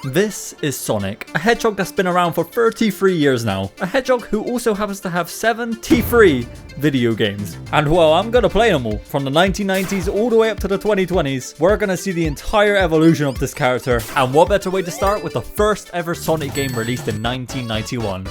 This is Sonic, a hedgehog that's been around for 33 years now. A hedgehog who also happens to have 73 video games. And well, I'm gonna play them all. From the 1990s all the way up to the 2020s, we're gonna see the entire evolution of this character. And what better way to start with the first ever Sonic game released in 1991.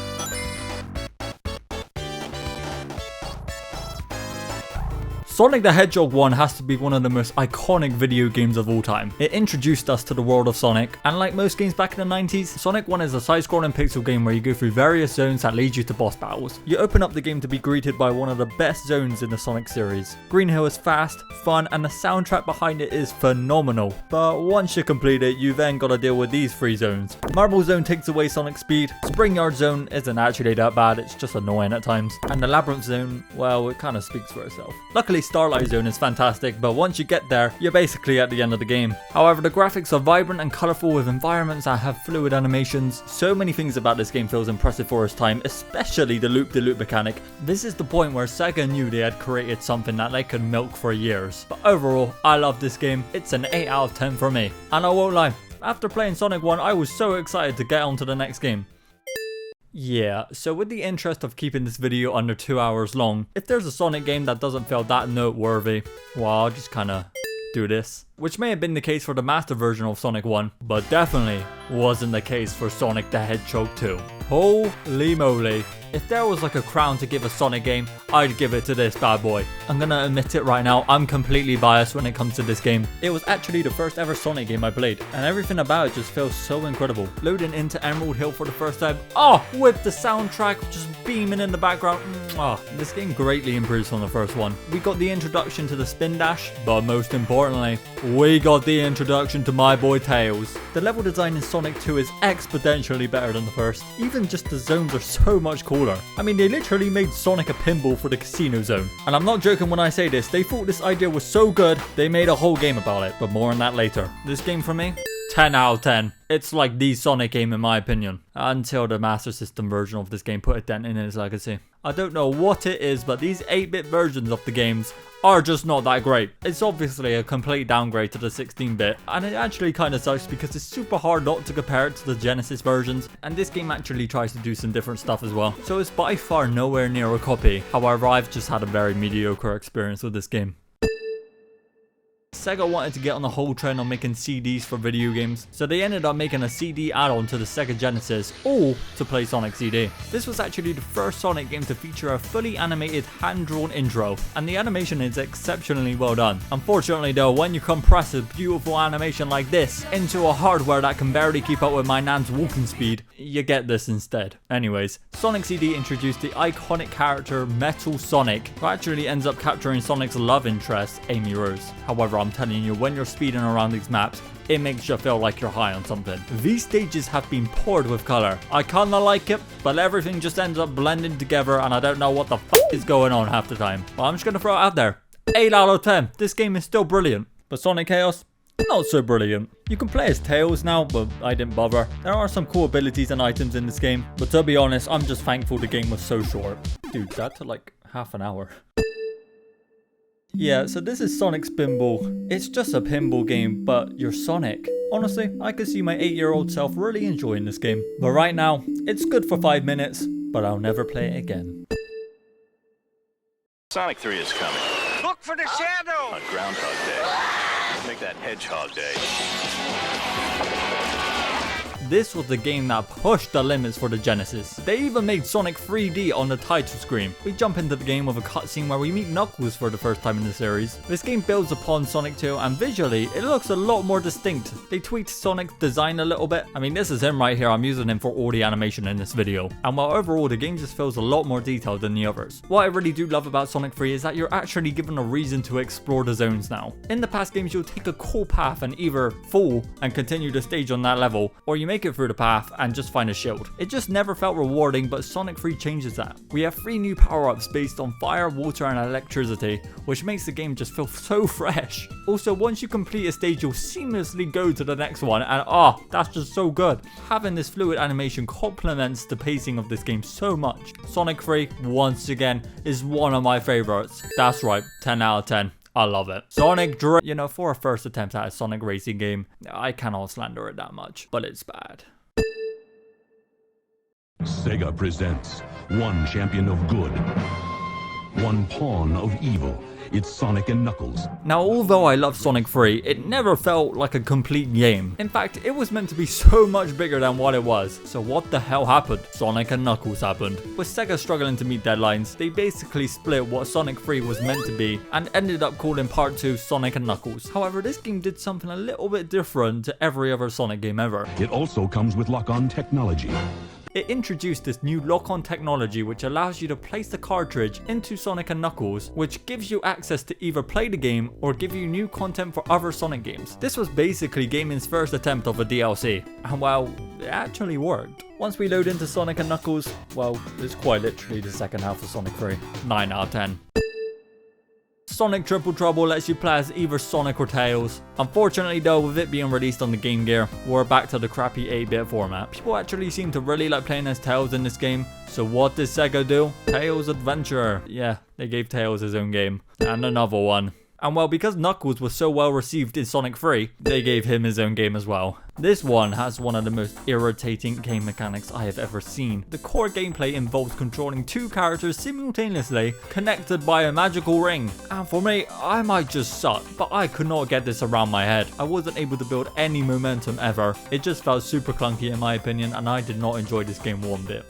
Sonic the Hedgehog 1 has to be one of the most iconic video games of all time. It introduced us to the world of Sonic, and like most games back in the 90s, Sonic 1 is a side-scrolling pixel game where you go through various zones that lead you to boss battles. You open up the game to be greeted by one of the best zones in the Sonic series. Green Hill is fast, fun, and the soundtrack behind it is phenomenal. But once you complete it, you then gotta deal with these three zones. Marble Zone takes away Sonic's speed, Spring Yard Zone isn't actually that bad, it's just annoying at times, and the Labyrinth Zone, well, it kinda speaks for itself. Luckily, Starlight Zone is fantastic, but once you get there, you're basically at the end of the game. However, the graphics are vibrant and colourful with environments that have fluid animations. So many things about this game feels impressive for its time, especially the loop-de-loop mechanic. This is the point where Sega knew they had created something that they could milk for years. But overall, I love this game. It's an 8 out of 10 for me. And I won't lie, after playing Sonic 1, I was so excited to get on to the next game. Yeah, so with the interest of keeping this video under 2 hours long, if there's a Sonic game that doesn't feel that noteworthy, well, I'll just kinda do this. Which may have been the case for the master version of Sonic 1, but definitely wasn't the case for Sonic the Hedgehog 2. Holy moly. If there was like a crown to give a Sonic game, I'd give it to this bad boy. I'm gonna admit it right now, I'm completely biased when it comes to this game. It was actually the first ever Sonic game I played, and everything about it just feels so incredible. Loading into Emerald Hill for the first time, with the soundtrack just beaming in the background, this game greatly improves from the first one. We got the introduction to the Spin Dash, but most importantly, we got the introduction to my boy Tails. The level design in Sonic 2 is exponentially better than the first. Even just the zones are so much cooler. I mean, they literally made Sonic a pinball for the casino zone. And I'm not joking when I say this, they thought this idea was so good, they made a whole game about it, but more on that later. This game for me? 10 out of 10. It's like the Sonic game in my opinion. Until the Master System version of this game put a dent in its legacy. I don't know what it is, but these 8-bit versions of the games are just not that great. It's obviously a complete downgrade to the 16-bit, and it actually kind of sucks because it's super hard not to compare it to the Genesis versions, and this game actually tries to do some different stuff as well. So it's by far nowhere near a copy. However, I've just had a very mediocre experience with this game. Sega wanted to get on the whole trend on making CDs for video games, so they ended up making a CD add-on to the Sega Genesis, all to play Sonic CD. This was actually the first Sonic game to feature a fully animated hand-drawn intro, and the animation is exceptionally well done. Unfortunately though, when you compress a beautiful animation like this into a hardware that can barely keep up with my nan's walking speed, you get this instead. Anyways, Sonic CD introduced the iconic character Metal Sonic, who actually ends up capturing Sonic's love interest, Amy Rose. However, I'm telling you, when you're speeding around these maps, it makes you feel like you're high on something. These stages have been poured with color. I kinda like it, but everything just ends up blending together and I don't know what the f is going on half the time. Well, I'm just gonna throw it out there. 8 out of 10. This game is still brilliant. But Sonic Chaos? Not so brilliant. You can play as Tails now, but I didn't bother. There are some cool abilities and items in this game, but to be honest, I'm just thankful the game was so short. Dude, that took like half an hour. Yeah, so this is Sonic's Pinball. It's just a pinball game, but you're Sonic. Honestly, I could see my 8-year-old self really enjoying this game. But right now, it's good for 5 minutes, but I'll never play it again. Sonic 3 is coming. Look for the shadow! On Groundhog Day. Make that Hedgehog Day. This was the game that pushed the limits for the Genesis. They even made Sonic 3D on the title screen. We jump into the game with a cutscene where we meet Knuckles for the first time in the series. This game builds upon Sonic 2 and visually, it looks a lot more distinct. They tweaked Sonic's design a little bit. I mean, this is him right here. I'm using him for all the animation in this video. And while overall the game just feels a lot more detailed than the others. What I really do love about Sonic 3 is that you're actually given a reason to explore the zones now. In the past games, you'll take a cool path and either fall and continue the stage on that level, or you make it through the path and just find a shield. It just never felt rewarding, but Sonic 3 changes that. We have 3 new power-ups based on fire, water and electricity, which makes the game just feel so fresh. Also, once you complete a stage, you'll seamlessly go to the next one, and that's just so good. Having this fluid animation complements the pacing of this game so much. Sonic 3, once again, is one of my favorites. That's right, 10 out of 10. I love it. You know, for a first attempt at a Sonic racing game, I cannot slander it that much, but it's bad. Sega presents one champion of good, one pawn of evil. It's Sonic and Knuckles. Now, although I love Sonic 3, it never felt like a complete game. In fact, it was meant to be so much bigger than what it was. So what the hell happened? Sonic and Knuckles happened. With Sega struggling to meet deadlines, they basically split what Sonic 3 was meant to be and ended up calling Part 2 Sonic and Knuckles. However, this game did something a little bit different to every other Sonic game ever. It also comes with lock-on technology. It introduced this new lock-on technology which allows you to place the cartridge into Sonic and Knuckles, which gives you access to either play the game or give you new content for other Sonic games. This was basically gaming's first attempt of a DLC, and well, it actually worked. Once we load into Sonic and Knuckles, well, it's quite literally the second half of Sonic 3. 9 out of 10. Sonic Triple Trouble lets you play as either Sonic or Tails. Unfortunately though, with it being released on the Game Gear, we're back to the crappy 8-bit format. People actually seem to really like playing as Tails in this game, so what did Sega do? Tails Adventure. Yeah, they gave Tails his own game. And another one. And well, because Knuckles was so well received in Sonic 3, they gave him his own game as well. This one has one of the most irritating game mechanics I have ever seen. The core gameplay involves controlling two characters simultaneously, connected by a magical ring. And for me, I might just suck, but I could not get this around my head. I wasn't able to build any momentum ever. It just felt super clunky in my opinion, and I did not enjoy this game one bit.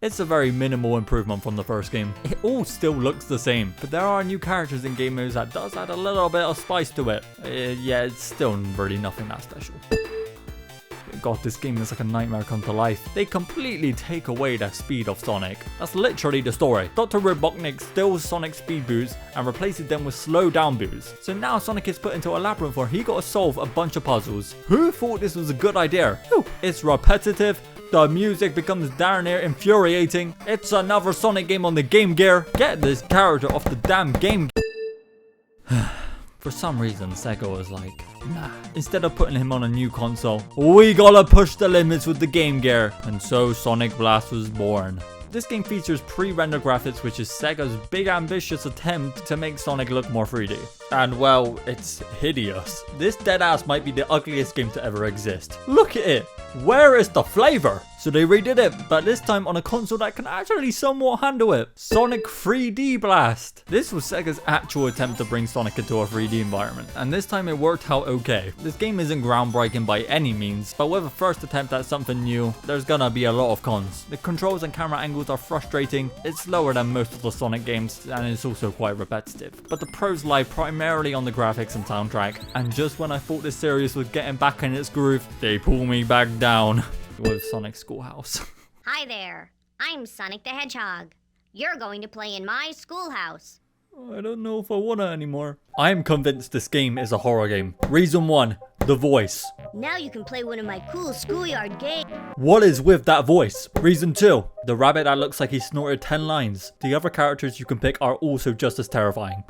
It's a very minimal improvement from the first game. It all still looks the same, but there are new characters in game modes that does add a little bit of spice to it. Yeah, it's still really nothing that special. God, this game is like a nightmare come to life. They completely take away the speed of Sonic. That's literally the story. Dr. Robotnik steals Sonic's speed boosts and replaces them with slow down boosts. So now Sonic is put into a labyrinth where he got to solve a bunch of puzzles. Who thought this was a good idea? Whew. It's repetitive. The music becomes darn near infuriating. It's another Sonic game on the Game Gear. Get this character off the damn Game Gear. For some reason, Sega was like, nah. Instead of putting him on a new console, we gotta push the limits with the Game Gear. And so Sonic Blast was born. This game features pre-rendered graphics, which is Sega's big ambitious attempt to make Sonic look more 3D. And well, it's hideous. This deadass might be the ugliest game to ever exist. Look at it! Where is the flavor? So they redid it, but this time on a console that can actually somewhat handle it. Sonic 3D Blast. This was Sega's actual attempt to bring Sonic into a 3D environment, and this time it worked out okay. This game isn't groundbreaking by any means, but with a first attempt at something new, there's gonna be a lot of cons. The controls and camera angles are frustrating, it's slower than most of the Sonic games, and it's also quite repetitive. But the pros lie primarily on the graphics and soundtrack, and just when I thought this series was getting back in its groove, they pull me back down. With Sonic Schoolhouse. Hi there, I'm Sonic the Hedgehog. You're going to play in my schoolhouse. I don't know if I wanna anymore. I am convinced this game is a horror game. Reason 1, the voice. Now you can play one of my cool schoolyard games. What is with that voice? Reason 2, the rabbit that looks like he snorted 10 lines. The other characters you can pick are also just as terrifying.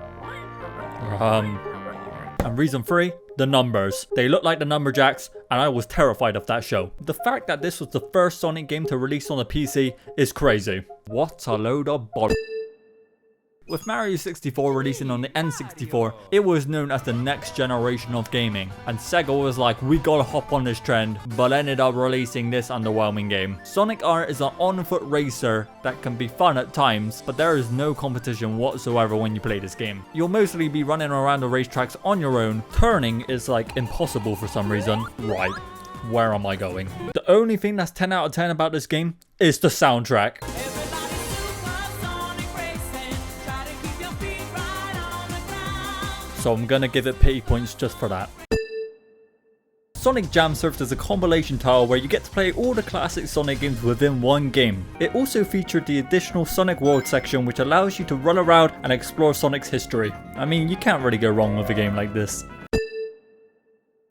And reason 3, the numbers. They look like the Numberjacks, and I was terrified of that show. The fact that this was the first Sonic game to release on a PC is crazy. What a load of bollocks. With Mario 64 releasing on the N64, it was known as the next generation of gaming, and Sega was like, we gotta hop on this trend, but ended up releasing this underwhelming game. Sonic R is an on-foot racer that can be fun at times, but there is no competition whatsoever when you play this game. You'll mostly be running around the racetracks on your own. Turning is like impossible for some reason. Right, where am I going? The only thing that's 10 out of 10 about this game is the soundtrack. So I'm gonna give it pity points just for that. Sonic Jam served as a compilation title where you get to play all the classic Sonic games within one game. It also featured the additional Sonic World section, which allows you to run around and explore Sonic's history. I mean, you can't really go wrong with a game like this.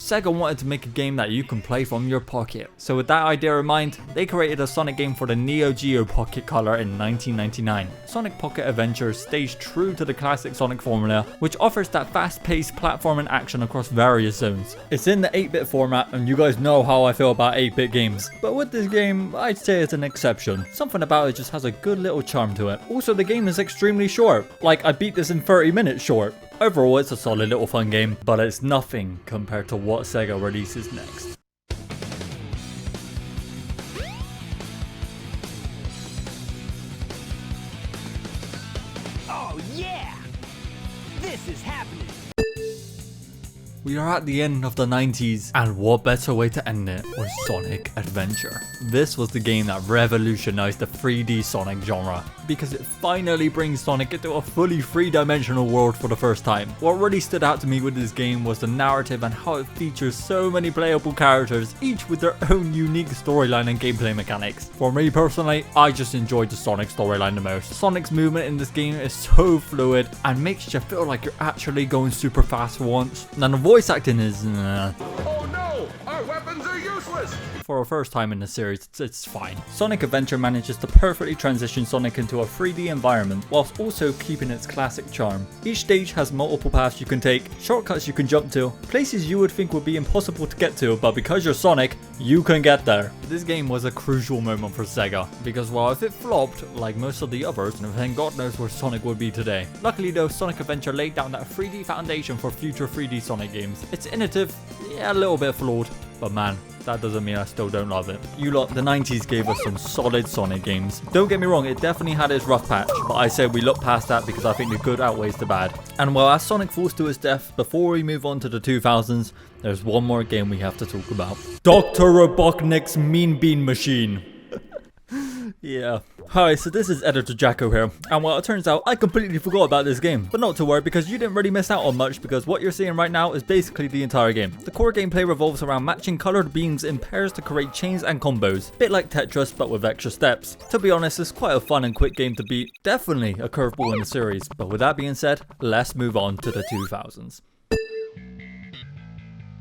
Sega wanted to make a game that you can play from your pocket. So with that idea in mind, they created a Sonic game for the Neo Geo Pocket Color in 1999. Sonic Pocket Adventure stays true to the classic Sonic formula, which offers that fast-paced platforming action across various zones. It's in the 8-bit format, and you guys know how I feel about 8-bit games. But with this game, I'd say it's an exception. Something about it just has a good little charm to it. Also, the game is extremely short. Like, I beat this in 30 minutes short. Overall, it's a solid little fun game, but it's nothing compared to what Sega releases next. Oh yeah! This is happening! We are at the end of the 90s, and what better way to end it with Sonic Adventure. This was the game that revolutionized the 3D Sonic genre, because it finally brings Sonic into a fully 3-dimensional world for the first time. What really stood out to me with this game was the narrative and how it features so many playable characters, each with their own unique storyline and gameplay mechanics. For me personally, I just enjoyed the Sonic storyline the most. Sonic's movement in this game is so fluid and makes you feel like you're actually going super fast for once. And the voice acting is Oh no! Our weapons are useless! For a first time in the series, it's fine. Sonic Adventure manages to perfectly transition Sonic into a 3D environment whilst also keeping its classic charm. Each stage has multiple paths you can take, shortcuts you can jump to, places you would think would be impossible to get to, but because you're Sonic, you can get there. This game was a crucial moment for Sega, because while if it flopped, like most of the others, then God knows where Sonic would be today. Luckily though, Sonic Adventure laid down that 3D foundation for future 3D Sonic games. It's innovative, yeah, a little bit flawed, but man, that doesn't mean I still don't love it. You lot, the 90s gave us some solid Sonic games. Don't get me wrong, it definitely had its rough patch, but I said we look past that because I think the good outweighs the bad. And while as Sonic falls to his death, before we move on to the 2000s, there's one more game we have to talk about. Dr. Robotnik's Mean Bean Machine. Yeah. Hi, so this is editor Jacko here, and well, it turns out I completely forgot about this game. But not to worry, because you didn't really miss out on much, because what you're seeing right now is basically the entire game. The core gameplay revolves around matching colored beams in pairs to create chains and combos. Bit like Tetris, but with extra steps. To be honest, it's quite a fun and quick game to beat. Definitely a curveball in the series, but with that being said, let's move on to the 2000s.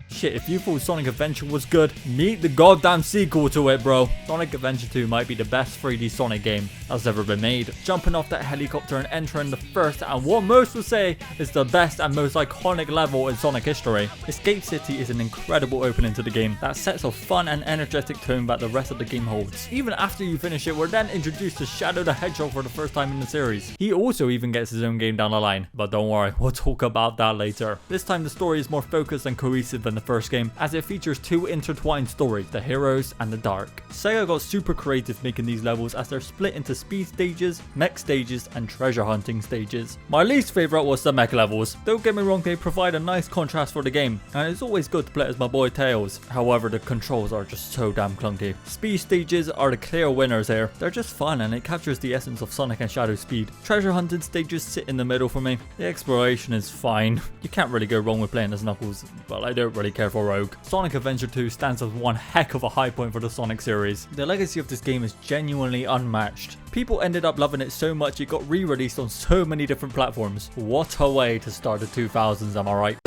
Shit, if you thought Sonic Adventure was good, meet the goddamn sequel to it, bro. Sonic Adventure 2 might be the best 3D Sonic game that's ever been made. Jumping off that helicopter and entering the first and what most would say is the best and most iconic level in Sonic history. Escape City is an incredible opening to the game that sets a fun and energetic tone that the rest of the game holds. Even after you finish it, we're then introduced to Shadow the Hedgehog for the first time in the series. He also even gets his own game down the line, but don't worry, we'll talk about that later. This time the story is more focused and cohesive than the first game, as it features two intertwined stories, the heroes and the dark. Sega got super creative making these levels, as they're split into speed stages, mech stages and treasure hunting stages. My least favourite was the mech levels. Don't get me wrong, they provide a nice contrast for the game, and it's always good to play as my boy Tails. However, the controls are just so damn clunky. Speed stages are the clear winners here. They're just fun and it captures the essence of Sonic and Shadow's speed. Treasure hunting stages sit in the middle for me. The exploration is fine. You can't really go wrong with playing as Knuckles, but I don't really care for Rogue. Sonic Adventure 2 stands as one heck of a high point for the Sonic series. The legacy of this game is genuinely unmatched. People ended up loving it so much it got re-released on so many different platforms. What a way to start the 2000s, am I right?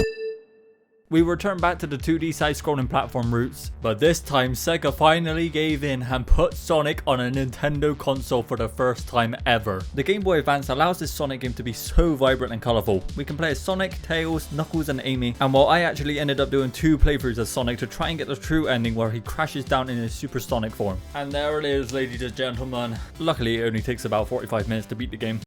We return back to the 2D side-scrolling platform roots, but this time Sega finally gave in and put Sonic on a Nintendo console for the first time ever. The Game Boy Advance allows this Sonic game to be so vibrant and colourful. We can play as Sonic, Tails, Knuckles and Amy, and while I actually ended up doing 2 playthroughs as Sonic to try and get the true ending where he crashes down in his supersonic form. And there it is, ladies and gentlemen. Luckily it only takes about 45 minutes to beat the game.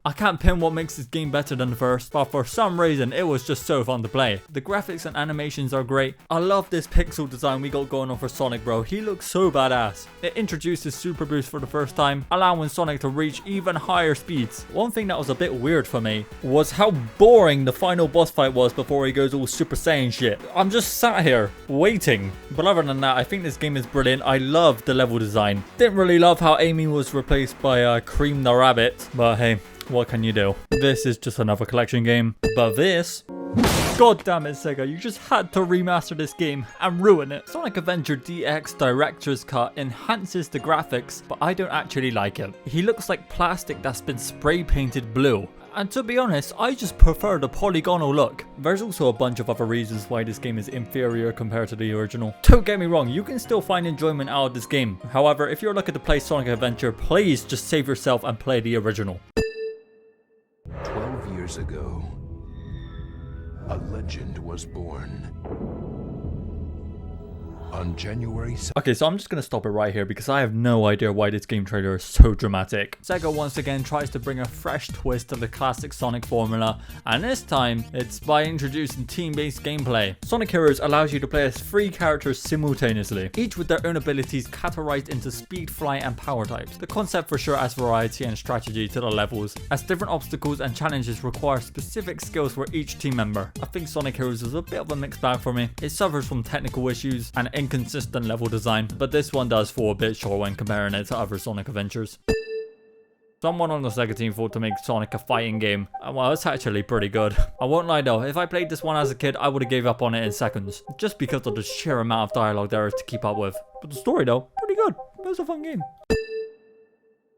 I can't pin what makes this game better than the first, but for some reason it was just so fun to play. The graphics and animations are great. I love this pixel design we got going on for Sonic, bro. He looks so badass. It introduces Super Boost for the first time, allowing Sonic to reach even higher speeds. One thing that was a bit weird for me was how boring the final boss fight was before he goes all Super Saiyan shit. I'm just sat here waiting. But other than that, I think this game is brilliant. I love the level design. Didn't really love how Amy was replaced by Cream the Rabbit, but hey, what can you do? This is just another collection game. But this... God damn it, Sega, you just had to remaster this game and ruin it. Sonic Adventure DX Director's Cut enhances the graphics, but I don't actually like it. He looks like plastic that's been spray painted blue. And to be honest, I just prefer the polygonal look. There's also a bunch of other reasons why this game is inferior compared to the original. Don't get me wrong, you can still find enjoyment out of this game. However, if you're looking to play Sonic Adventure, please just save yourself and play the original. 12 years ago, a legend was born. On January 7th. Okay, so I'm just gonna stop it right here because I have no idea why this game trailer is so dramatic. Sega once again tries to bring a fresh twist to the classic Sonic formula, and this time it's by introducing team-based gameplay. Sonic Heroes allows you to play as 3 characters simultaneously, each with their own abilities categorized into speed, flight, and power types. The concept for sure adds variety and strategy to the levels, as different obstacles and challenges require specific skills for each team member. I think Sonic Heroes is a bit of a mixed bag for me. It suffers from technical issues and inconsistent level design, but this one does fall a bit short when comparing it to other Sonic adventures. Someone on the Sega team thought to make Sonic a fighting game, and well, it's actually pretty good. I won't lie though, if I played this one as a kid, I would have gave up on it in seconds, just because of the sheer amount of dialogue there is to keep up with. But the story though, pretty good. It was a fun game.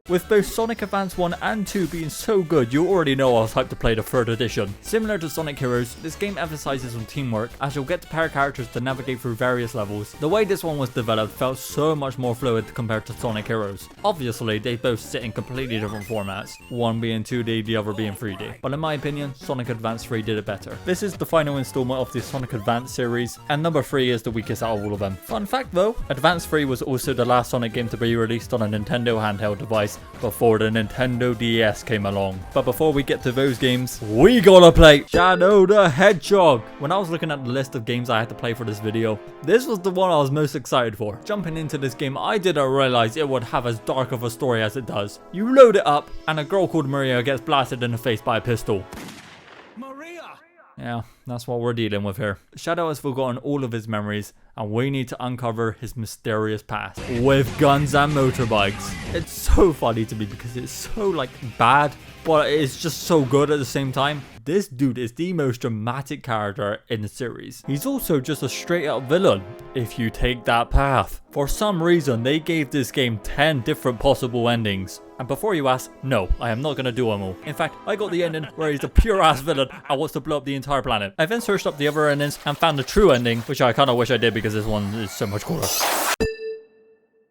With both Sonic Advance 1 and 2 being so good, you already know I was hyped to play the 3rd edition. Similar to Sonic Heroes, this game emphasizes on teamwork, as you'll get to pair characters to navigate through various levels. The way this one was developed felt so much more fluid compared to Sonic Heroes. Obviously, they both sit in completely different formats, one being 2D, the other being 3D. But in my opinion, Sonic Advance 3 did it better. This is the final installment of the Sonic Advance series, and number 3 is the weakest out of all of them. Fun fact though, Advance 3 was also the last Sonic game to be released on a Nintendo handheld device before the Nintendo DS came along. But before we get to those games, we gotta play Shadow the Hedgehog. When I was looking at the list of games I had to play for this video, this was the one I was most excited for. Jumping into this game, I didn't realize it would have as dark of a story as it does. You load it up, and a girl called Maria gets blasted in the face by a pistol. Yeah, that's what we're dealing with here. Shadow has forgotten all of his memories, and we need to uncover his mysterious past with guns and motorbikes. It's so funny to me because it's so like bad, but it's just so good at the same time. This dude is the most dramatic character in the series. He's also just a straight up villain if you take that path. For some reason, they gave this game 10 different possible endings. And before you ask, no, I am not going to do them all. In fact, I got the ending where he's a pure ass villain and wants to blow up the entire planet. I then searched up the other endings and found the true ending, which I kind of wish I did because this one is so much cooler.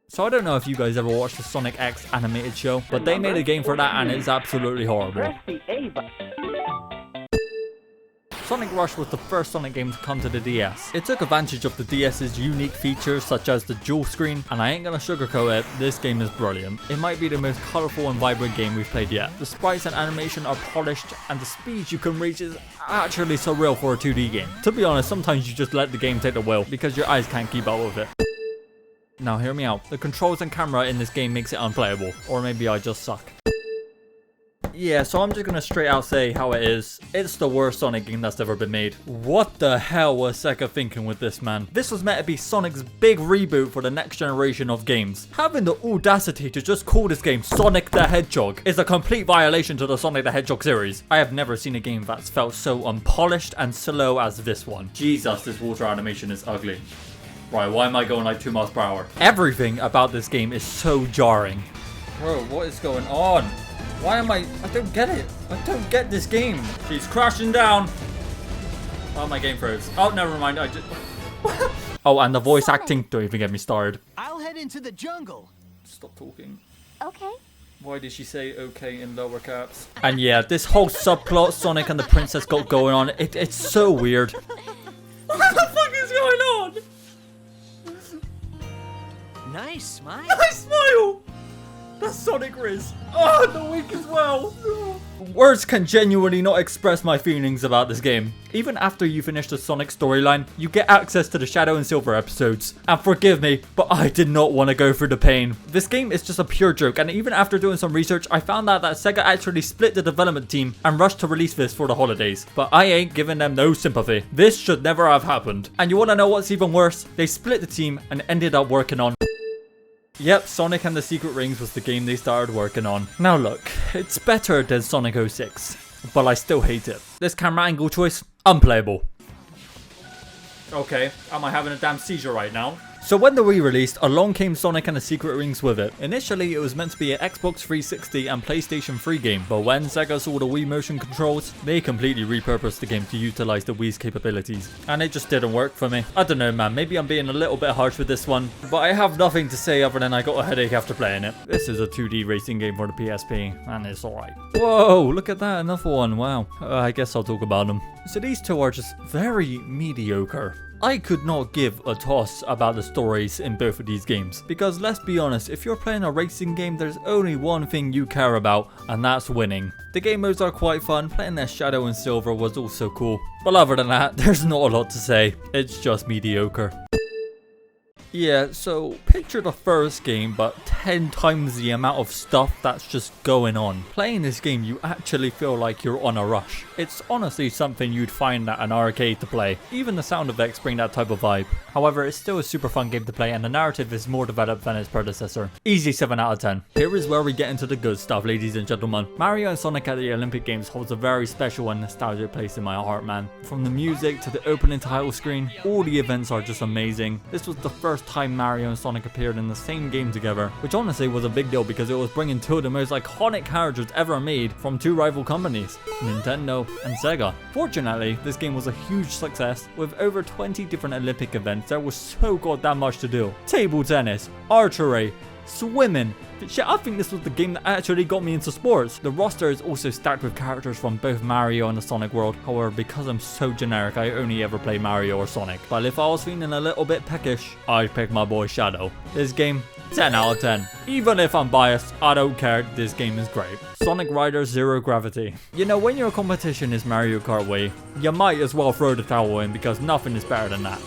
So I don't know if you guys ever watched the Sonic X animated show, but they made a game for that and it's absolutely horrible. Sonic Rush was the first Sonic game to come to the DS. It took advantage of the DS's unique features such as the dual screen, and I ain't gonna sugarcoat it, this game is brilliant. It might be the most colourful and vibrant game we've played yet. The sprites and animation are polished, and the speed you can reach is actually surreal for a 2D game. To be honest, sometimes you just let the game take the wheel because your eyes can't keep up with it. Now hear me out, the controls and camera in this game makes it unplayable, or maybe I just suck. Yeah, so I'm just gonna straight out say how it is. It's the worst Sonic game that's ever been made. What the hell was Sega thinking with this, man? This was meant to be Sonic's big reboot for the next generation of games. Having the audacity to just call this game Sonic the Hedgehog is a complete violation to the Sonic the Hedgehog series. I have never seen a game that's felt so unpolished and slow as this one. Jesus, this water animation is ugly. Right, why am I going like 2 miles per hour? Everything about this game is so jarring. Bro, what is going on? Why am I don't get it. I don't get this game. She's crashing down. Oh, my game froze. Oh, never mind. I just... Oh, and the voice acting. Don't even get me started. I'll head into the jungle. Stop talking. Okay. Why did she say okay in lower caps? And yeah, this whole subplot Sonic and the princess got going on, it's so weird. What the fuck is going on? Nice smile. Nice smile! That's Sonic Riz. Oh, the wink as well. Words can genuinely not express my feelings about this game. Even after you finish the Sonic storyline, you get access to the Shadow and Silver episodes. And forgive me, but I did not want to go through the pain. This game is just a pure joke, and even after doing some research, I found out that Sega actually split the development team and rushed to release this for the holidays. But I ain't giving them no sympathy. This should never have happened. And you want to know what's even worse? They split the team and ended up working on... Yep, Sonic and the Secret Rings was the game they started working on. Now look, it's better than Sonic 06, but I still hate it. This camera angle choice, unplayable. Okay, am I having a damn seizure right now? So when the Wii released, along came Sonic and the Secret Rings with it. Initially, it was meant to be an Xbox 360 and PlayStation 3 game, but when Sega saw the Wii motion controls, they completely repurposed the game to utilize the Wii's capabilities. And it just didn't work for me. I don't know, man, maybe I'm being a little bit harsh with this one, but I have nothing to say other than I got a headache after playing it. This is a 2D racing game for the PSP, and it's alright. Whoa, look at that, another one, wow. I guess I'll talk about them. So these two are just very mediocre. I could not give a toss about the stories in both of these games, because let's be honest, if you're playing a racing game, there's only one thing you care about, and that's winning. The game modes are quite fun, playing as Shadow and Silver was also cool, but other than that, there's not a lot to say, it's just mediocre. Yeah, so picture the first game, but 10 times the amount of stuff that's just going on. Playing this game, you actually feel like you're on a rush. It's honestly something you'd find at an arcade to play. Even the sound effects bring that type of vibe. However, it's still a super fun game to play, and the narrative is more developed than its predecessor. Easy 7 out of 10. Here is where we get into the good stuff, ladies and gentlemen. Mario and Sonic at the Olympic Games holds a very special and nostalgic place in my heart, man. From the music to the opening title screen, all the events are just amazing. This was the first time Mario and Sonic appeared in the same game together, which honestly was a big deal because it was bringing two of the most iconic characters ever made from two rival companies, Nintendo and Sega. Fortunately, this game was a huge success. With over 20 different Olympic events, there was so goddamn much to do. Table tennis, archery, swimming. Shit, I think this was the game that actually got me into sports. The roster is also stacked with characters from both Mario and the Sonic world. However, because I'm so generic, I only ever play Mario or Sonic. But if I was feeling a little bit peckish, I'd pick my boy Shadow. This game, 10 out of 10. Even if I'm biased, I don't care, this game is great. Sonic Riders Zero Gravity. You know, when your competition is Mario Kart Wii, you might as well throw the towel in because nothing is better than that.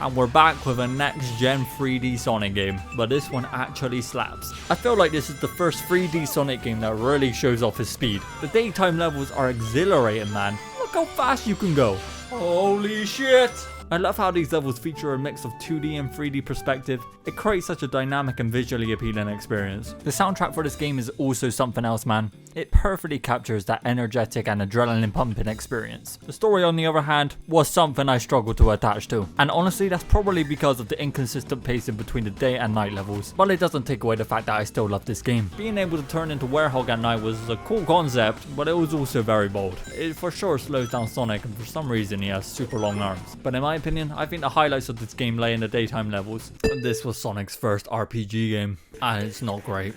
And we're back with a next-gen 3D Sonic game, but this one actually slaps. I feel like this is the first 3D Sonic game that really shows off his speed. The daytime levels are exhilarating, man. Look how fast you can go. Holy shit! I love how these levels feature a mix of 2D and 3D perspective. It creates such a dynamic and visually appealing experience. The soundtrack for this game is also something else, man. It perfectly captures that energetic and adrenaline pumping experience. The story, on the other hand, was something I struggled to attach to. And honestly, that's probably because of the inconsistent pacing between the day and night levels. But it doesn't take away the fact that I still love this game. Being able to turn into Werehog at night was a cool concept, but it was also very bold. It for sure slows down Sonic, and for some reason he has super long arms. But in my opinion, I think the highlights of this game lay in the daytime levels. This was Sonic's first RPG game, and it's not great.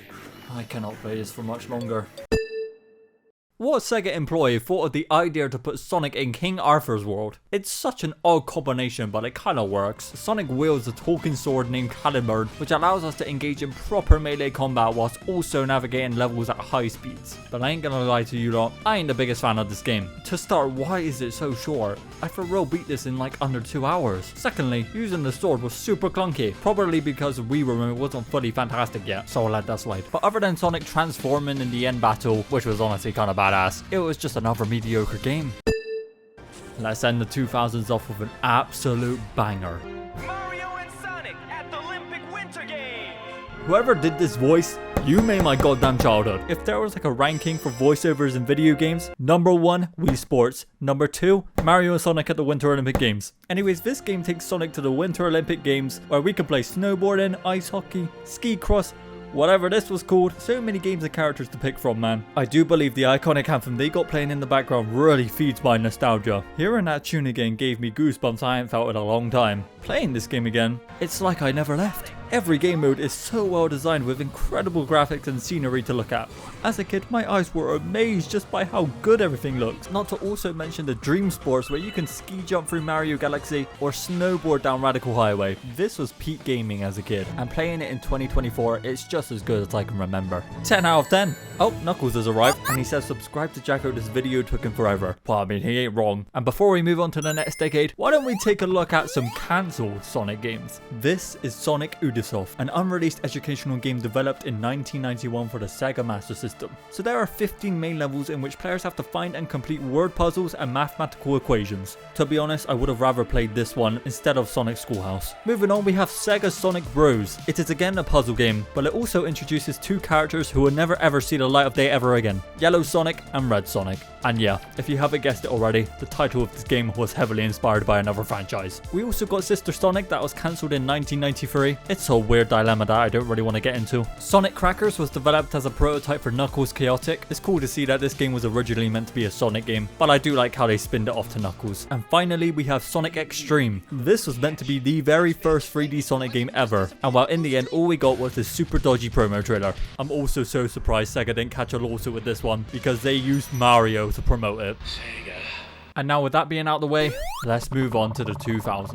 I cannot play this for much longer. What Sega employee thought of the idea to put Sonic in King Arthur's world? It's such an odd combination, but it kinda works. Sonic wields a talking sword named Caliburn, which allows us to engage in proper melee combat whilst also navigating levels at high speeds. But I ain't gonna lie to you lot, I ain't the biggest fan of this game. To start, why is it so short? I for real beat this in like under 2 hours. Secondly, using the sword was super clunky, probably because the Wii remote wasn't fully fantastic yet, so I'll let that slide. But other than Sonic transforming in the end battle, which was honestly kinda badass, it was just another mediocre game. Let's end the 2000s off with an absolute banger. Mario and Sonic at the Olympic Winter Games! Whoever did this voice, you made my goddamn childhood. If there was like a ranking for voiceovers in video games, number 1, Wii Sports. Number 2, Mario and Sonic at the Winter Olympic Games. Anyways, this game takes Sonic to the Winter Olympic Games, where we can play snowboarding, ice hockey, ski cross, whatever this was called. So many games and characters to pick from, man. I do believe the iconic anthem they got playing in the background really feeds my nostalgia. Hearing that tune again gave me goosebumps I ain't felt in a long time. Playing this game again, it's like I never left. Every game mode is so well designed with incredible graphics and scenery to look at. As a kid, my eyes were amazed just by how good everything looks. Not to also mention the Dream Sports where you can ski jump through Mario Galaxy or snowboard down Radical Highway. This was peak gaming as a kid, and playing it in 2024, it's just as good as I can remember. 10 out of 10. Oh, Knuckles has arrived, and he says subscribe to Jacko, this video took him forever. Well, I mean, he ain't wrong. And before we move on to the next decade, why don't we take a look at some cancelled Sonic games? This is Sonic Odyssey. Ubisoft, an unreleased educational game developed in 1991 for the Sega Master System. So there are 15 main levels in which players have to find and complete word puzzles and mathematical equations. To be honest, I would have rather played this one instead of Sonic Schoolhouse. Moving on, we have Sega Sonic Bros. It is again a puzzle game, but it also introduces two characters who will never ever see the light of day ever again, Yellow Sonic and Red Sonic. And yeah, if you haven't guessed it already, the title of this game was heavily inspired by another franchise. We also got Sister Sonic that was cancelled in 1993. It's a weird dilemma that I don't really want to get into. Sonic Crackers was developed as a prototype for Knuckles Chaotic. It's cool to see that this game was originally meant to be a Sonic game, but I do like how they spinned it off to Knuckles. And finally, we have Sonic Extreme. This was meant to be the very first 3D Sonic game ever, and while in the end all we got was this super dodgy promo trailer. I'm also so surprised Sega didn't catch a lawsuit with this one, because they used Mario to promote it. Sega. And now with that being out of the way, let's move on to the 2000s.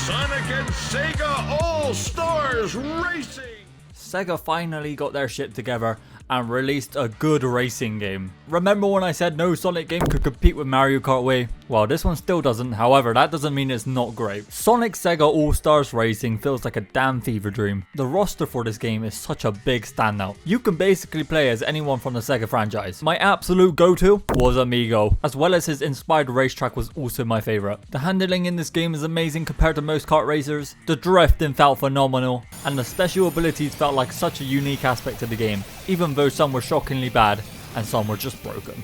Sonic and Sega All-Stars Racing! Sega finally got their shit together and released a good racing game. Remember when I said no Sonic game could compete with Mario Kart Wii? Well, this one still doesn't, however, that doesn't mean it's not great. Sonic Sega All-Stars Racing feels like a damn fever dream. The roster for this game is such a big standout. You can basically play as anyone from the Sega franchise. My absolute go-to was Amigo, as well as his inspired racetrack was also my favourite. The handling in this game is amazing compared to most kart racers, the drifting felt phenomenal, and the special abilities felt like such a unique aspect of the game, even though some were shockingly bad and some were just broken.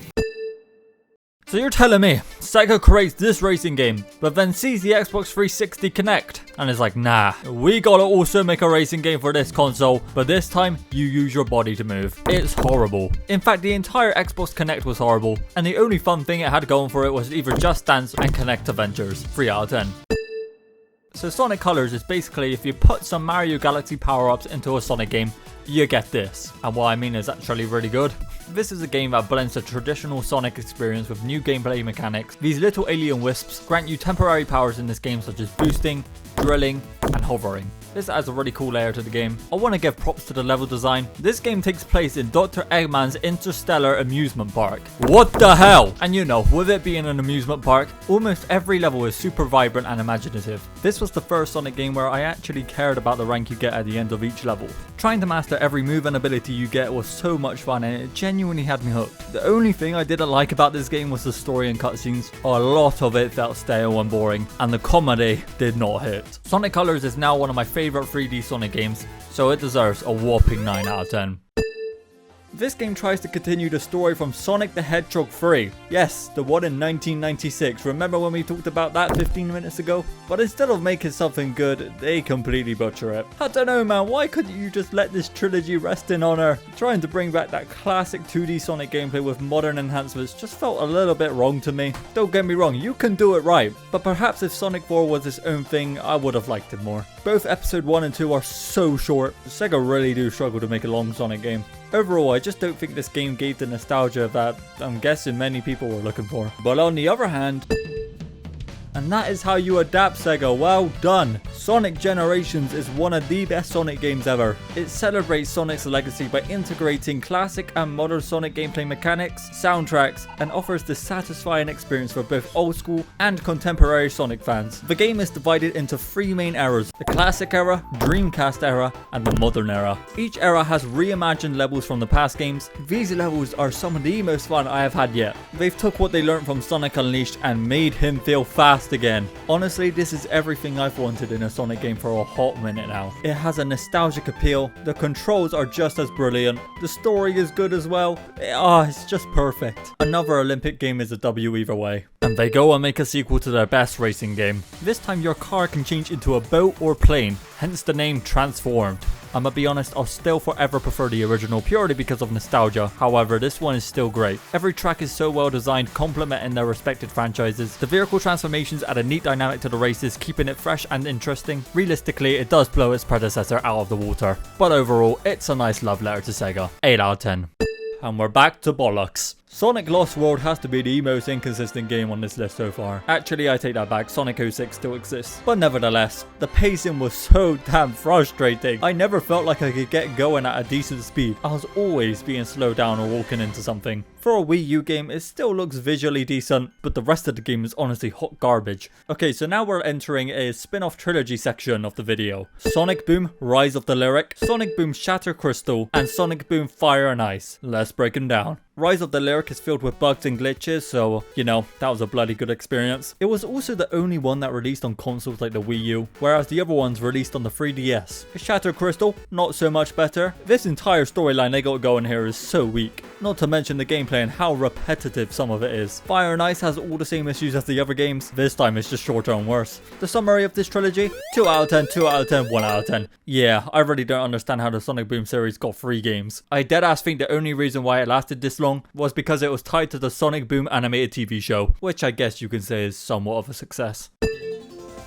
So you're telling me Sega creates this racing game, but then sees the Xbox 360 Connect and is like, nah, we gotta also make a racing game for this console, but this time you use your body to move. It's horrible. In fact, the entire Xbox Connect was horrible, and the only fun thing it had going for it was either Just Dance and Connect Adventures. 3 out of 10. So Sonic Colors is basically if you put some Mario Galaxy power-ups into a Sonic game, you get this. And what I mean is actually really good. This is a game that blends the traditional Sonic experience with new gameplay mechanics. These little alien wisps grant you temporary powers in this game such as boosting, drilling, and hovering. This adds a really cool layer to the game. I want to give props to the level design. This game takes place in Dr. Eggman's Interstellar Amusement Park. What the hell? And you know, with it being an amusement park, almost every level is super vibrant and imaginative. This was the first Sonic game where I actually cared about the rank you get at the end of each level. Trying to master every move and ability you get was so much fun and it genuinely had me hooked. The only thing I didn't like about this game was the story and cutscenes. A lot of it felt stale and boring, and the comedy did not hit. Sonic Colors is now one of my favorite 3D Sonic games, so it deserves a whopping 9 out of 10. This game tries to continue the story from Sonic the Hedgehog 3. Yes, the one in 1996. Remember when we talked about that 15 minutes ago? But instead of making something good, they completely butcher it. I don't know, man, why couldn't you just let this trilogy rest in honor? Trying to bring back that classic 2D Sonic gameplay with modern enhancements just felt a little bit wrong to me. Don't get me wrong, you can do it right, but perhaps if Sonic 4 was its own thing, I would have liked it more. Both episode 1 and 2 are so short. Sega really do struggle to make a long Sonic game. Overall, I just don't think this game gave the nostalgia that I'm guessing many people were looking for. But on the other hand, and that is how you adapt, Sega. Well done. Sonic Generations is one of the best Sonic games ever. It celebrates Sonic's legacy by integrating classic and modern Sonic gameplay mechanics, soundtracks, and offers this satisfying experience for both old school and contemporary Sonic fans. The game is divided into 3 main eras: the classic era, Dreamcast era, and the modern era. Each era has reimagined levels from the past games. These levels are some of the most fun I have had yet. They've took what they learned from Sonic Unleashed and made him feel fast again. Honestly, this is everything I've wanted in a Sonic game for a hot minute now. It has a nostalgic appeal, the controls are just as brilliant, the story is good as well. It's just perfect. Another Olympic game is a W either way. And they go and make a sequel to their best racing game. This time your car can change into a boat or plane, hence the name Transformed. I'm gonna be honest, I'll still forever prefer the original purely because of nostalgia. However, this one is still great. Every track is so well designed, complementing their respected franchises. The vehicle transformations add a neat dynamic to the races, keeping it fresh and interesting. Realistically, it does blow its predecessor out of the water. But overall, it's a nice love letter to Sega. 8 out of 10. And we're back to bollocks. Sonic Lost World has to be the most inconsistent game on this list so far. Actually, I take that back, Sonic 06 still exists. But nevertheless, the pacing was so damn frustrating. I never felt like I could get going at a decent speed. I was always being slowed down or walking into something. For a Wii U game, it still looks visually decent, but the rest of the game is honestly hot garbage. Okay, so now we're entering a spin-off trilogy section of the video. Sonic Boom Rise of the Lyric, Sonic Boom Shatter Crystal, and Sonic Boom Fire and Ice. Let's break them down. Rise of the Lyric is filled with bugs and glitches, so, you know, that was a bloody good experience. It was also the only one that released on consoles like the Wii U, whereas the other ones released on the 3DS. Shatter Crystal, not so much better. This entire storyline they got going here is so weak. Not to mention the gameplay and how repetitive some of it is. Fire and Ice has all the same issues as the other games, this time it's just shorter and worse. The summary of this trilogy? 2 out of 10, 2 out of 10, 1 out of 10. Yeah, I really don't understand how the Sonic Boom series got 3 games. I deadass think the only reason why it lasted this long was because it was tied to the Sonic Boom animated TV show, which I guess you can say is somewhat of a success.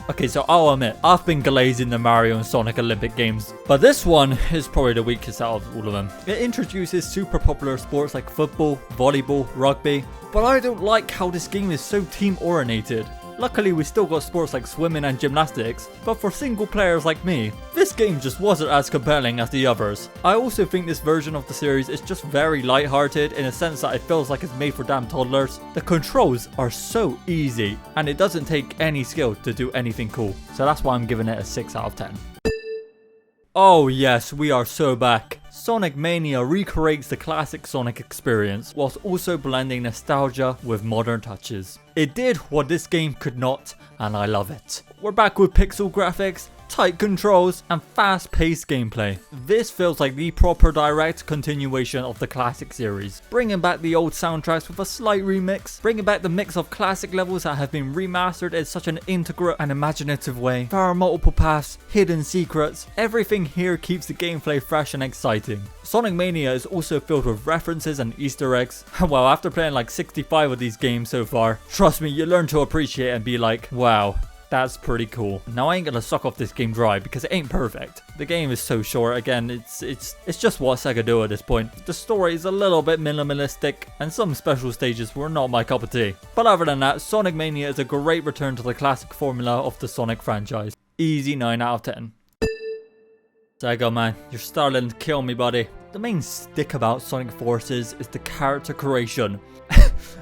Okay, so I'll admit, I've been glazing the Mario and Sonic Olympic games, but this one is probably the weakest out of all of them. It introduces super popular sports like football, volleyball, rugby, but I don't like how this game is so team-oriented. Luckily, we still got sports like swimming and gymnastics, but for single players like me, this game just wasn't as compelling as the others. I also think this version of the series is just very lighthearted in a sense that it feels like it's made for damn toddlers. The controls are so easy, and it doesn't take any skill to do anything cool, so that's why I'm giving it a 6 out of 10. Oh yes, we are so back. Sonic Mania recreates the classic Sonic experience, whilst also blending nostalgia with modern touches. It did what this game could not, and I love it. We're back with pixel graphics, tight controls, and fast-paced gameplay. This feels like the proper direct continuation of the classic series, bringing back the old soundtracks with a slight remix, bringing back the mix of classic levels that have been remastered in such an integral and imaginative way. There are multiple paths, hidden secrets, everything here keeps the gameplay fresh and exciting. Sonic Mania is also filled with references and Easter eggs. Well, after playing like 65 of these games so far, trust me, you learn to appreciate and be like, wow. That's pretty cool. Now I ain't gonna suck off this game dry because it ain't perfect. The game is so short. Again, it's just what Sega do at this point. The story is a little bit minimalistic and some special stages were not my cup of tea. But other than that, Sonic Mania is a great return to the classic formula of the Sonic franchise. Easy 9 out of 10. Sega man, you're starting to kill me, buddy. The main stick about Sonic Forces is the character creation.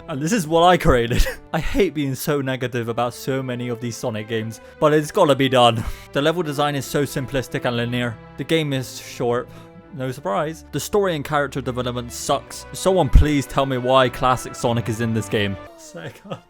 And this is what I created. I hate being so negative about so many of these Sonic games, but it's gotta be done. The level design is so simplistic and linear. The game is short. No surprise. The story and character development sucks. Someone please tell me why classic Sonic is in this game. Sega.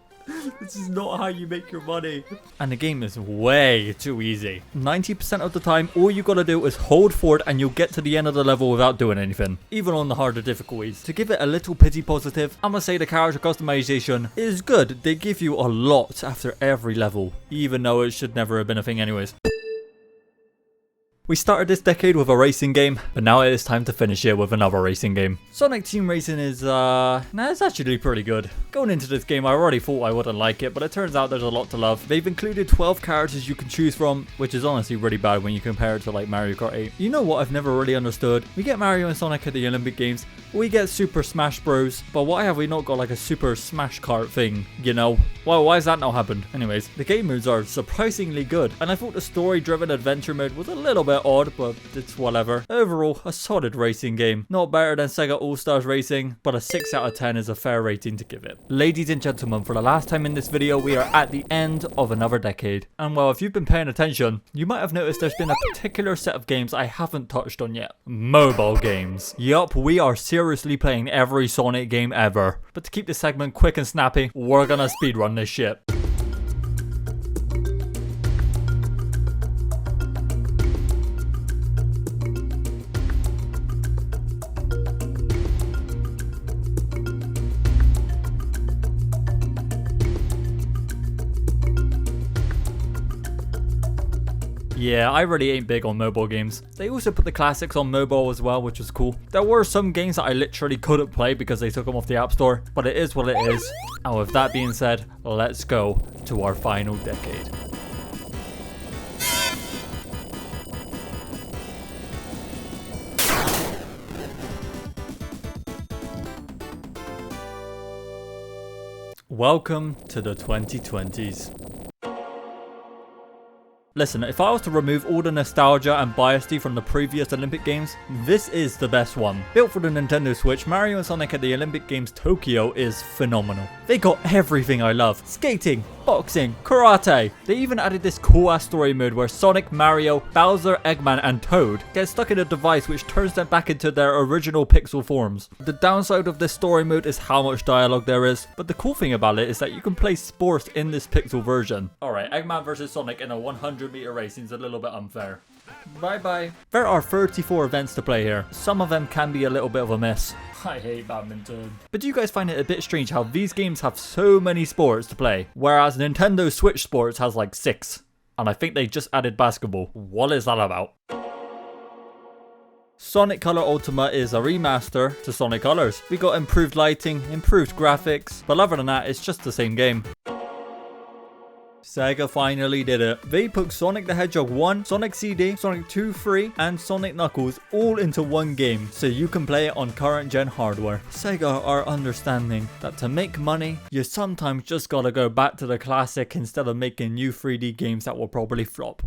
This is not how you make your money. And the game is way too easy. 90% of the time, all you gotta do is hold forward and you'll get to the end of the level without doing anything. Even on the harder difficulties. To give it a little pity positive, I'm gonna say the character customization is good. They give you a lot after every level. Even though it should never have been a thing anyways. We started this decade with a racing game, but now it is time to finish it with another racing game. Sonic Team Racing is, it's actually pretty good. Going into this game, I already thought I wouldn't like it, but it turns out there's a lot to love. They've included 12 characters you can choose from, which is honestly really bad when you compare it to like Mario Kart 8. You know what I've never really understood? We get Mario and Sonic at the Olympic Games, we get Super Smash Bros, but why have we not got like a Super Smash Kart thing, you know? Why has that not happened? Anyways, the game modes are surprisingly good, and I thought the story-driven adventure mode was a little bit odd, but it's whatever. Overall, a solid racing game. Not better than Sega All-Stars Racing, but a 6 out of 10 is a fair rating to give it. Ladies and gentlemen, for the last time in this video, we are at the end of another decade. And well, if you've been paying attention, you might have noticed there's been a particular set of games I haven't touched on yet. Mobile games. Yup, we are seriously playing every Sonic game ever. But to keep this segment quick and snappy, we're gonna speedrun this shit. Yeah, I really ain't big on mobile games. They also put the classics on mobile as well, which was cool. There were some games that I literally couldn't play because they took them off the App Store, but it is what it is. And with that being said, let's go to our final decade. Welcome to the 2020s. Listen, if I was to remove all the nostalgia and biasty from the previous Olympic Games, this is the best one. Built for the Nintendo Switch, Mario and Sonic at the Olympic Games Tokyo is phenomenal. They got everything I love. Skating, boxing, karate. They even added this cool ass story mode where Sonic, Mario, Bowser, Eggman and Toad get stuck in a device which turns them back into their original pixel forms. The downside of this story mode is how much dialogue there is, but the cool thing about it is that you can play sports in this pixel version. Alright, Eggman versus Sonic in a 100-meter race seems a little bit unfair. Bye bye. There are 34 events to play here. Some of them can be a little bit of a mess. I hate badminton. But do you guys find it a bit strange how these games have so many sports to play, whereas Nintendo Switch Sports has like 6? And I think they just added basketball. What is that about? Sonic Color Ultimate is a remaster to Sonic Colors. We got improved lighting, improved graphics, but other than that, it's just the same game. Sega finally did it. They put Sonic the Hedgehog 1, Sonic CD, Sonic 2, 3, and Sonic Knuckles all into one game, so you can play it on current gen hardware. Sega are understanding that to make money, you sometimes just gotta go back to the classic instead of making new 3D games that will probably flop.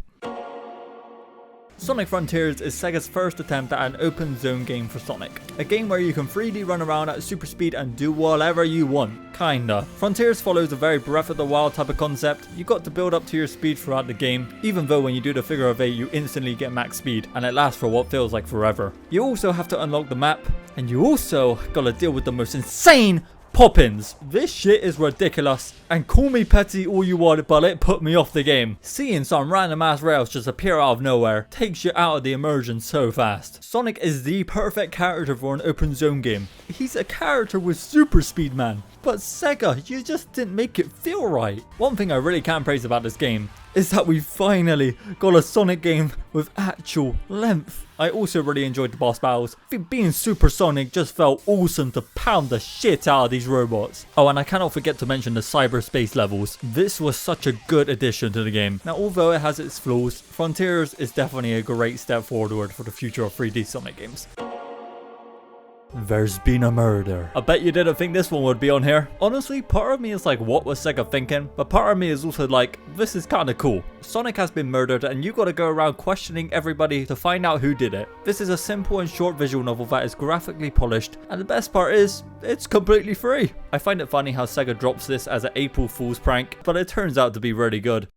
Sonic Frontiers is Sega's first attempt at an open zone game for Sonic. A game where you can freely run around at super speed and do whatever you want. Kinda. Frontiers follows a very Breath of the Wild type of concept. You got to build up to your speed throughout the game, even though when you do the figure of 8 you instantly get max speed, and it lasts for what feels like forever. You also have to unlock the map, and you also gotta deal with the most insane pop-ins. This shit is ridiculous, and call me petty all you want, but it put me off the game. Seeing some random ass rails just appear out of nowhere takes you out of the immersion so fast. Sonic is the perfect character for an open zone game. He's a character with super speed, man. But Sega, you just didn't make it feel right. One thing I really can praise about this game is that we finally got a Sonic game with actual length. I also really enjoyed the boss battles. Being Super Sonic just felt awesome to pound the shit out of these robots. Oh, and I cannot forget to mention the cyberspace levels. This was such a good addition to the game. Now, although it has its flaws, Frontiers is definitely a great step forward for the future of 3D Sonic games. There's been a murder. I bet you didn't think this one would be on here. Honestly, part of me is like, what was Sega thinking? But part of me is also like, this is kind of cool. Sonic has been murdered and you gotta go around questioning everybody to find out who did it. This is a simple and short visual novel that is graphically polished, and the best part is, it's completely free. I find it funny how Sega drops this as an April Fool's prank, but it turns out to be really good.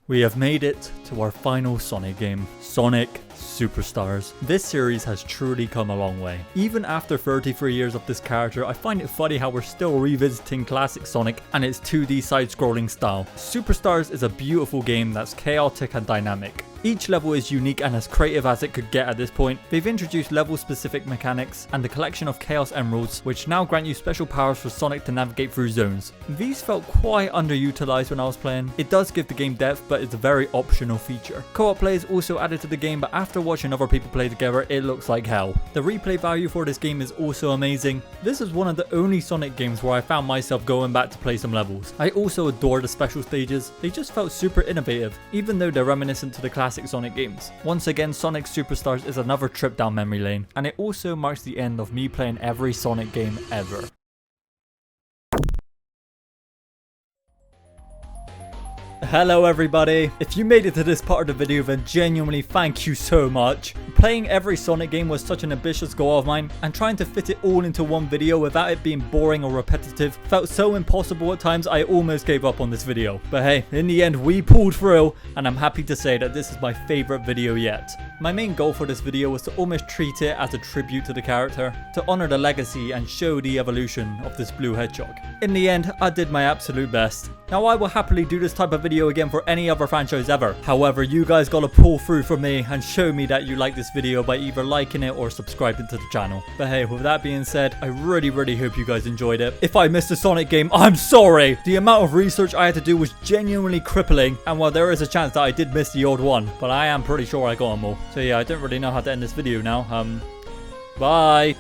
We have made it to our final Sonic game, Sonic Superstars. This series has truly come a long way. Even after 33 years of this character, I find it funny how we're still revisiting classic Sonic and its 2D side-scrolling style. Superstars is a beautiful game that's chaotic and dynamic. Each level is unique and as creative as it could get at this point. They've introduced level-specific mechanics and the collection of Chaos Emeralds, which now grant you special powers for Sonic to navigate through zones. These felt quite underutilized when I was playing. It does give the game depth, but it's a very optional feature. Co-op play is also added to the game, but after watching other people play together, it looks like hell. The replay value for this game is also amazing. This is one of the only Sonic games where I found myself going back to play some levels. I also adore the special stages. They just felt super innovative, even though they're reminiscent to the classic Sonic games. Once again, Sonic Superstars is another trip down memory lane, and it also marks the end of me playing every Sonic game ever. Hello everybody, if you made it to this part of the video then genuinely thank you so much. Playing every Sonic game was such an ambitious goal of mine, and trying to fit it all into one video without it being boring or repetitive felt so impossible at times I almost gave up on this video. But hey, in the end we pulled through, and I'm happy to say that this is my favorite video yet. My main goal for this video was to almost treat it as a tribute to the character, to honor the legacy and show the evolution of this blue hedgehog. In the end, I did my absolute best. Now I will happily do this type of video again for any other franchise ever. However, you guys gotta pull through for me and show me that you like this video by either liking it or subscribing to the channel. But hey, with that being said, I really hope you guys enjoyed it. If I missed a Sonic game, I'm sorry! The amount of research I had to do was genuinely crippling, and while there is a chance that I did miss the odd one, but I am pretty sure I got them all. So yeah, I don't really know how to end this video now. Bye!